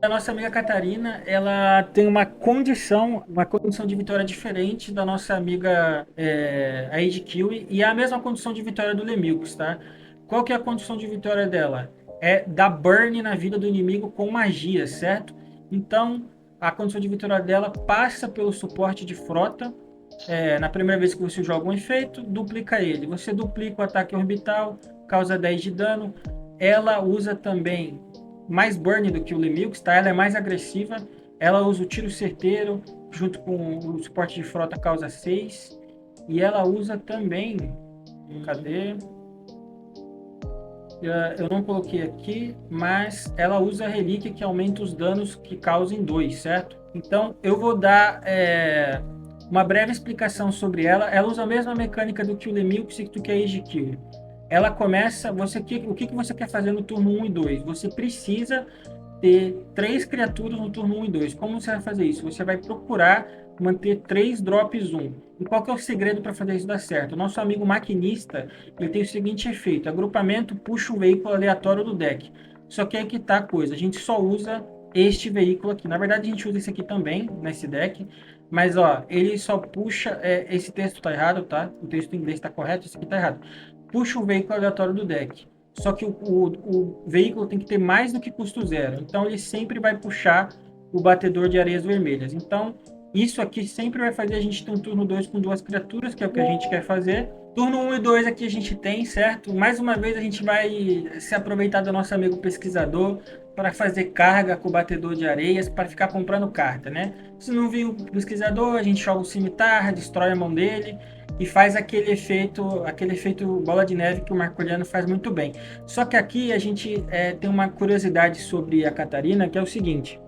A nossa amiga Catarina, ela tem uma condição de vitória diferente da nossa amiga a Age Kill e é a mesma condição de vitória do Lemilks, tá? Qual que é a condição de vitória dela? É dar burn na vida do inimigo com magia, certo? Então, a condição de vitória dela passa pelo suporte de frota. Na primeira vez que você joga um efeito, duplica ele. Você duplica o ataque orbital, causa 10 de dano. Ela usa também mais burn do que o Lemilks, tá? Ela é mais agressiva. Ela usa o tiro certeiro, junto com o suporte de frota, causa 6. E ela usa também. Cadê? Eu não coloquei aqui, mas ela usa a relíquia que aumenta os danos que causem 2, certo? Então eu vou dar uma breve explicação sobre ela. Ela usa a mesma mecânica do que o Lemilks e do que a Ezekiel. Ela começa. O que você quer fazer no turno um e 2? Você precisa ter 3 criaturas no turno um e 2. Como você vai fazer isso? Você vai procurar manter 3 drops um. E qual que é o segredo para fazer isso dar certo? O nosso amigo maquinista, ele tem o seguinte efeito: agrupamento puxa um veículo aleatório do deck. Só que aí que tá a coisa, a gente só usa este veículo aqui. Na verdade, a gente usa esse aqui também, nesse deck. Mas, ó, ele só puxa... esse texto tá errado, tá? O texto em inglês tá correto, esse aqui tá errado. Puxa o veículo aleatório do deck. Só que o veículo tem que ter mais do que custo zero. Então ele sempre vai puxar o batedor de areias vermelhas. Então isso aqui sempre vai fazer a gente ter um turno 2 com 2 criaturas, que é o que a gente quer fazer. Turno um e 2 aqui a gente tem, certo? Mais uma vez a gente vai se aproveitar do nosso amigo pesquisador para fazer carga com o batedor de areias, para ficar comprando carta, né? Se não vir o pesquisador, a gente joga o cimitarra, destrói a mão dele e faz aquele efeito bola de neve que o Marcoliano faz muito bem. Só que aqui a gente tem uma curiosidade sobre a Catarina, que é o seguinte: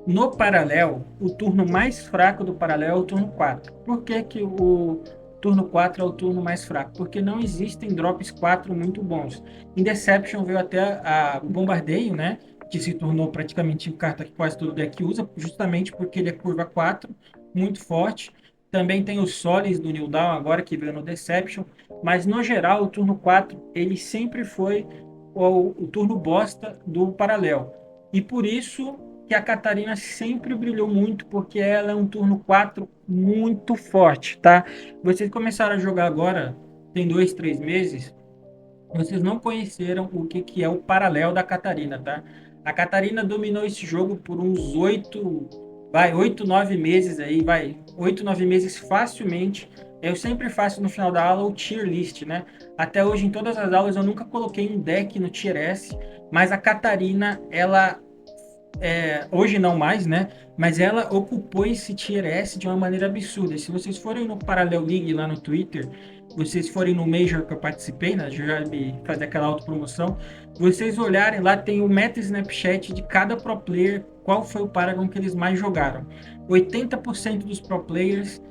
no paralelo, o turno mais fraco do paralelo é o turno 4. Por que, que o turno 4 é o turno mais fraco? Porque não existem drops 4 muito bons. Em Deception veio até o Bombardeio, né? Que se tornou praticamente carta que quase todo deck usa, justamente porque ele é curva 4, muito forte. Também tem o Solis do New Dawn agora, que veio no Deception. Mas no geral, o turno 4 ele sempre foi o turno bosta do paralelo. E por isso que a Catarina sempre brilhou muito, porque ela é um turno 4 muito forte, tá? Vocês começaram a jogar agora, tem 2, 3 meses, vocês não conheceram o que, que é o paralelo da Catarina, tá? A Catarina dominou esse jogo por uns 8, 9 meses aí, 8, 9 meses facilmente. Eu sempre faço no final da aula o tier list, né? Até hoje, em todas as aulas, eu nunca coloquei um deck no tier S, mas a Catarina, ela hoje não mais, né? Mas ela ocupou esse Tier S de uma maneira absurda. Se vocês forem no Parallel League lá no Twitter, vocês forem no Major que eu participei, né? Já me fazer aquela autopromoção, vocês olharem lá, tem o meta Snapchat de cada pro player, qual foi o Paragon que eles mais jogaram. 80% dos pro players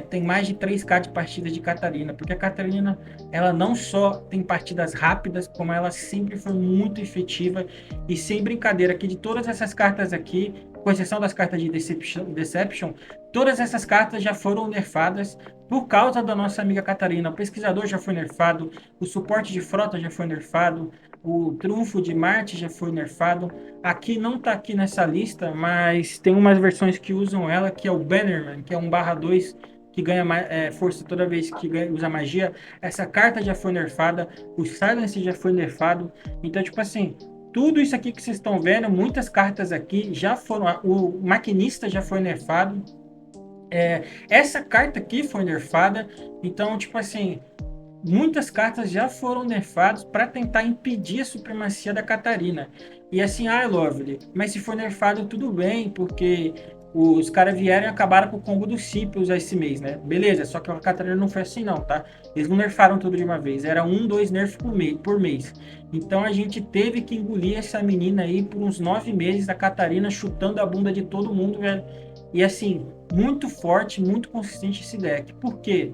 tem mais de 3K de partidas de Catarina, porque a Catarina, ela não só tem partidas rápidas, como ela sempre foi muito efetiva e sem brincadeira, que de todas essas cartas aqui, com exceção das cartas de Deception, todas essas cartas já foram nerfadas por causa da nossa amiga Catarina. O pesquisador já foi nerfado, o suporte de frota já foi nerfado, o trunfo de Marte já foi nerfado. Aqui não está aqui nessa lista, mas tem umas versões que usam ela, que é o Bannerman, que é um barra 2 que ganha força toda vez que usa magia. Essa carta já foi nerfada, o Silence já foi nerfado. Então, tipo assim, tudo isso aqui que vocês estão vendo, muitas cartas aqui já foram. O maquinista já foi nerfado. Essa carta aqui foi nerfada. Então, tipo assim, muitas cartas já foram nerfadas para tentar impedir a supremacia da Catarina. E assim, Lovely, mas se for nerfado, tudo bem, porque os caras vieram e acabaram com o combo dos Cípios esse mês, né? Beleza, só que a Catarina não foi assim, não, tá? Eles não nerfaram tudo de uma vez, era um, dois nerfs por mês. Então a gente teve que engolir essa menina aí por uns 9 meses, a Catarina chutando a bunda de todo mundo, velho. E assim, muito forte, muito consistente esse deck. Por quê?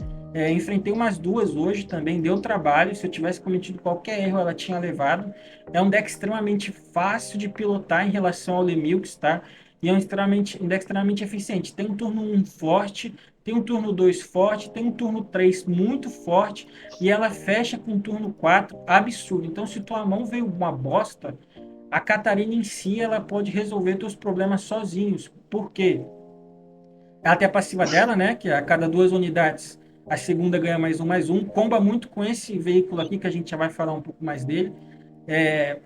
Enfrentei umas duas hoje também, deu trabalho. Se eu tivesse cometido qualquer erro, ela tinha levado. É um deck extremamente fácil de pilotar em relação ao Lemilks, tá? E é um deck extremamente eficiente. Tem um turno um forte, tem um turno 2 forte, tem um turno 3 muito forte, e ela fecha com um turno 4 absurdo. Então, se tua mão veio uma bosta, A Catarina em si, ela pode resolver seus problemas sozinhos. Por quê? Ela tem a passiva dela, né? Que a cada 2 unidades, a segunda ganha mais um. Comba muito com esse veículo aqui, que a gente já vai falar um pouco mais dele. É,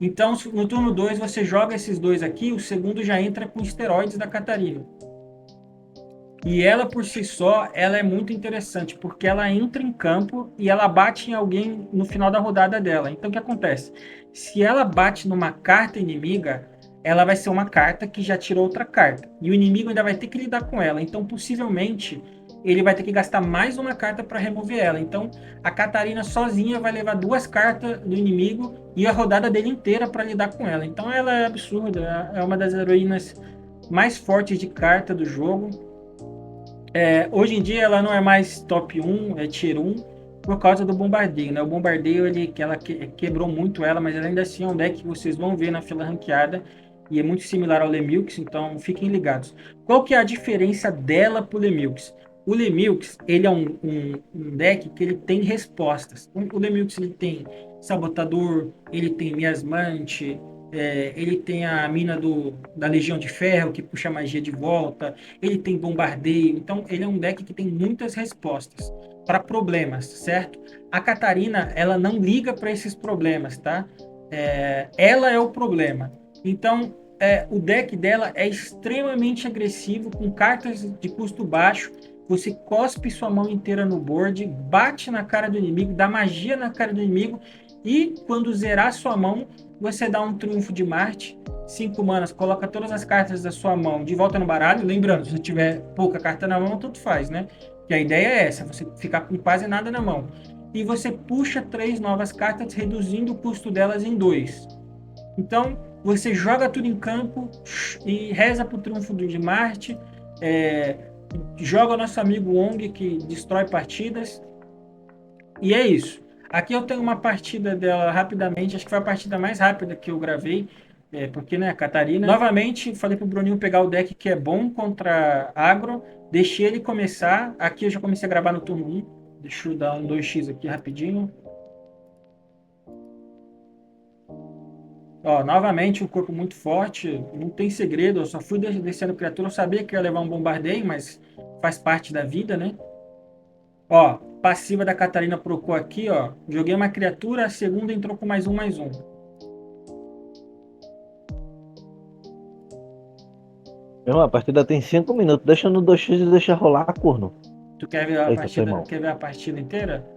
então, no turno 2, você joga esses dois aqui, o segundo já entra com esteroides da Catarina. E ela, por si só, ela é muito interessante, porque ela entra em campo e ela bate em alguém no final da rodada dela. Então, o que acontece? Se ela bate numa carta inimiga, ela vai ser uma carta que já tirou outra carta. E o inimigo ainda vai ter que lidar com ela. Então, possivelmente, ele vai ter que gastar mais uma carta para remover ela. Então, a Catarina sozinha vai levar 2 cartas do inimigo e a rodada dele inteira para lidar com ela. Então, ela é absurda. É uma das heroínas mais fortes de carta do jogo. Hoje em dia ela não é mais top 1, é tier 1, por causa do bombardeio, né? O bombardeio ela quebrou muito ela, mas ela ainda assim é um deck que vocês vão ver na fila ranqueada e é muito similar ao Lemilks, então fiquem ligados. Qual que é a diferença dela pro Lemilks? O Lemilks, ele é um deck que ele tem respostas. O Lemilks ele tem Sabotador, ele tem Miasmante, ele tem a mina da Legião de Ferro, que puxa magia de volta, ele tem bombardeio, então ele é um deck que tem muitas respostas para problemas, certo? A Catarina, ela não liga para esses problemas, tá? Ela é o problema. Então, o deck dela é extremamente agressivo, com cartas de custo baixo. Você cospe sua mão inteira no board, bate na cara do inimigo, dá magia na cara do inimigo, e quando zerar sua mão, você dá um triunfo de Marte, 5 manas, coloca todas as cartas da sua mão de volta no baralho. Lembrando, se você tiver pouca carta na mão, tanto faz, né? Que a ideia é essa, você ficar com quase nada na mão. E você puxa 3 novas cartas, reduzindo o custo delas em 2. Então, você joga tudo em campo e reza pro triunfo de Marte. É, joga o nosso amigo Wong, que destrói partidas. E é isso. Aqui eu tenho uma partida dela rapidamente, acho que foi a partida mais rápida que eu gravei, porque, né, a Catarina. Novamente, falei pro Bruninho pegar o deck que é bom contra agro, deixei ele começar. Aqui eu já comecei a gravar no turno 1. Deixa eu dar um 2x aqui rapidinho. Ó, novamente, um corpo muito forte, não tem segredo, eu só fui descendo criatura, eu sabia que ia levar um bombardeio, mas faz parte da vida, né? Ó, passiva da Catarina procou aqui, ó. Joguei uma criatura, a segunda entrou com mais um. Meu, a partida tem 5 minutos. Deixa no 2x e deixa rolar, corno. Tu quer ver a Eita, foi partida, mal. quer ver a partida inteira?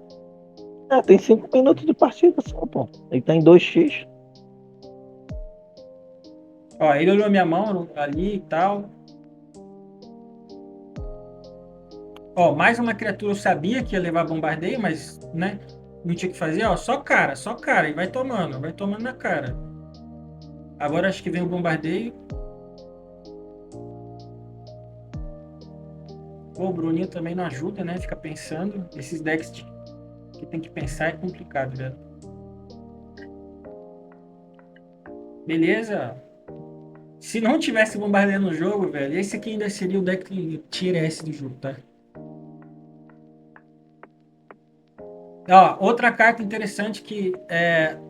Tem 5 minutos de partida só, pô. Ele tá em 2x. Ó, ele olhou minha mão ali e tal. Ó, mais uma criatura eu sabia que ia levar bombardeio, mas, né, não tinha o que fazer, ó. Só cara, e vai tomando na cara. Agora acho que vem o bombardeio. Pô, o Bruninho também não ajuda, né? Fica pensando. Esses decks que tem que pensar é complicado, velho. Beleza? Se não tivesse bombardeio no jogo, velho, esse aqui ainda seria o deck tier S do jogo, tá? Ó, outra carta interessante que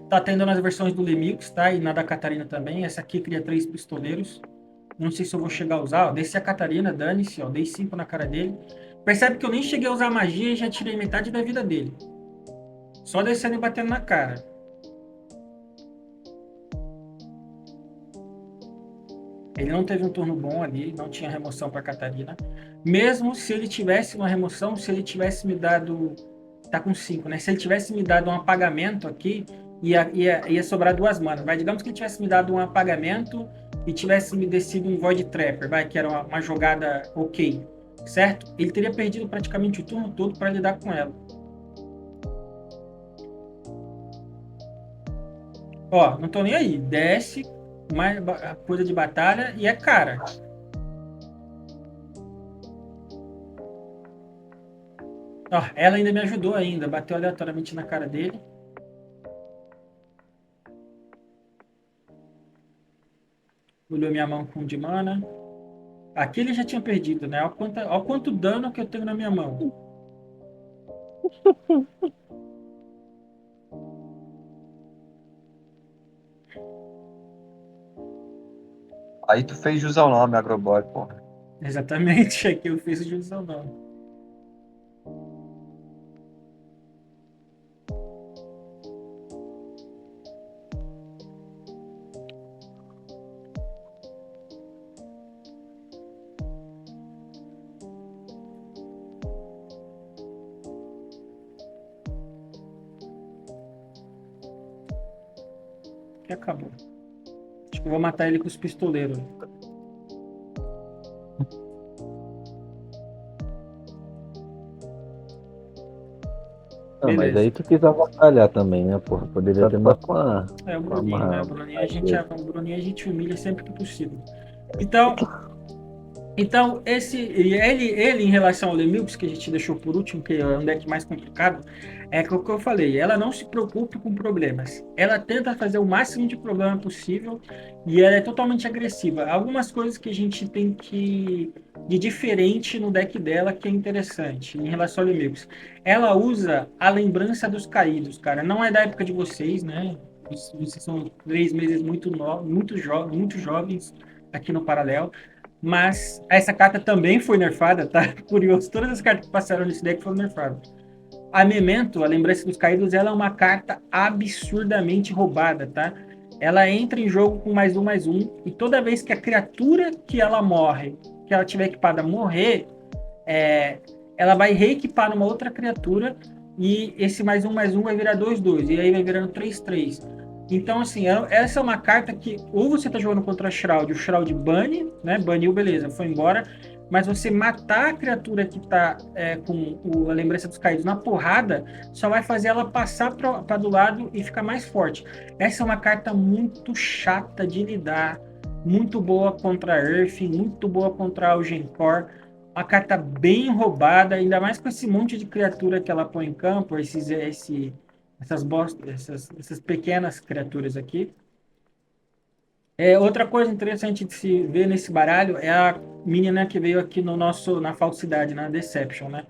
tá tendo nas versões do Lemilks, tá? E na da Catarina também. Essa aqui cria 3 pistoleiros. Não sei se eu vou chegar a usar. Ó, desci a Catarina, dane-se, ó. Dei 5 na cara dele. Percebe que eu nem cheguei a usar magia e já tirei metade da vida dele. Só descendo e batendo na cara. Ele não teve um turno bom ali, não tinha remoção para Catarina. Mesmo se ele tivesse uma remoção, se ele tivesse me dado. Tá com 5, né? Se ele tivesse me dado um apagamento aqui, ia sobrar 2 manas. Vai, digamos que ele tivesse me dado um apagamento e tivesse me descido um Void Trapper, vai, que era uma jogada ok, certo? Ele teria perdido praticamente o turno todo para lidar com ela. Ó, não tô nem aí. Desce, mais coisa de batalha e é cara. Ó, ela ainda me ajudou ainda, bateu aleatoriamente na cara dele. Olhou minha mão com de mana. Aqui ele já tinha perdido, né? Olha quanto dano que eu tenho na minha mão. Aí tu fez jus ao nome, Agroboy, porra. Exatamente, aqui eu fiz o juízo ao nome. Que acabou. Acho que eu vou matar ele com os pistoleiros. Não, mas Beleza. aí tu quis avacalhar também, né, porra? Poderia ter mais É o com a Bruninho, né? O Bruninho a gente humilha sempre que possível. Então, ele em relação ao Lemilks, que a gente deixou por último, que é um deck mais complicado, é que o que eu falei, ela não se preocupa com problemas. Ela tenta fazer o máximo de problema possível e ela é totalmente agressiva. Algumas coisas que a gente tem que de diferente no deck dela que é interessante em relação ao Lemilks. Ela usa a lembrança dos caídos, cara. Não é da época de vocês, né? Vocês são 3 meses muito novos, muito jovens aqui no Paralelo. Mas essa carta também foi nerfada, tá? Curioso, todas as cartas que passaram nesse deck foram nerfadas. A Memento, a Lembrança dos Caídos, ela é uma carta absurdamente roubada, tá? Ela entra em jogo com mais um, e toda vez que a criatura que ela morre, que ela tiver equipada morrer, é, ela vai reequipar numa outra criatura e esse mais um vai virar 2/2 e aí vai virando 3/3. Então, assim, essa é uma carta que ou você tá jogando contra a Shroud, o Shroud bane, né? Baniu, beleza, foi embora. Mas você matar a criatura que tá com a Lembrança dos Caídos na porrada, só vai fazer ela passar para do lado e ficar mais forte. Essa é uma carta muito chata de lidar, muito boa contra a Earth, muito boa contra a Algencor, uma carta bem roubada, ainda mais com esse monte de criatura que ela põe em campo, essas pequenas criaturas aqui. Outra coisa interessante de se ver nesse baralho é a menina que veio aqui no na falsidade, na Deception, né?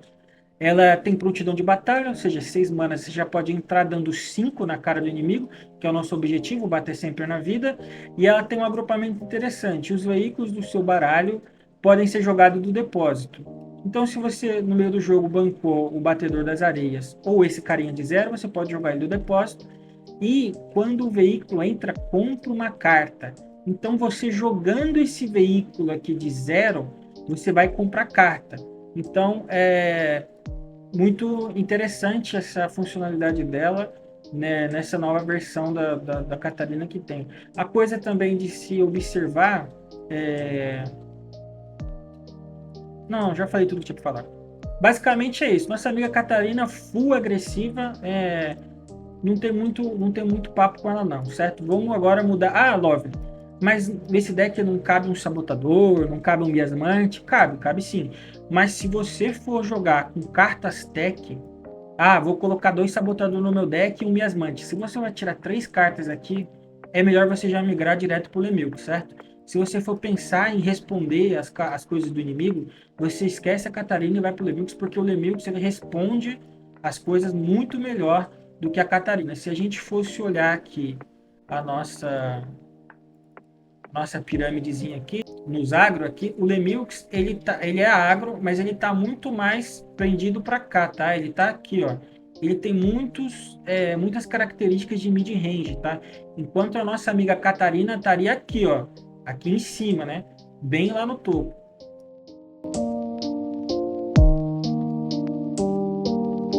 Ela tem prontidão de batalha, ou seja, 6 manas você já pode entrar dando 5 na cara do inimigo, que é o nosso objetivo, bater sempre na vida. E ela tem um agrupamento interessante. Os veículos do seu baralho podem ser jogados do depósito. Então, se você no meio do jogo bancou o Batedor das Areias ou esse carinha de 0, você pode jogar ele do depósito. E quando o veículo entra, compra uma carta. Então, você jogando esse veículo aqui de 0, você vai comprar carta. Então, muito interessante essa funcionalidade dela, né, nessa nova versão da Catarina que tem. A coisa também de se observar. Não, já falei tudo que tinha para falar. Basicamente é isso. Nossa amiga Catarina, full agressiva, não tem muito papo com ela não, certo? Vamos agora mudar. Ah, Love, mas nesse deck não cabe um sabotador, não cabe um miasmante? Cabe sim. Mas se você for jogar com cartas tech, vou colocar 2 sabotadores no meu deck e um miasmante. Se você vai tirar 3 cartas aqui, é melhor você já migrar direto pro Lemilk, certo? Se você for pensar em responder as coisas do inimigo, você esquece a Catarina e vai pro Lemilk, porque o Lemilk ele responde as coisas muito melhor do que a Catarina. Se a gente fosse olhar aqui a nossa pirâmidezinha aqui, nos agro aqui, o Lemilks, ele é agro, mas ele tá muito mais prendido para cá, tá? Ele tá aqui, ó. Ele tem muitas características de mid-range, tá? Enquanto a nossa amiga Catarina estaria aqui, ó. Aqui em cima, né? Bem lá no topo.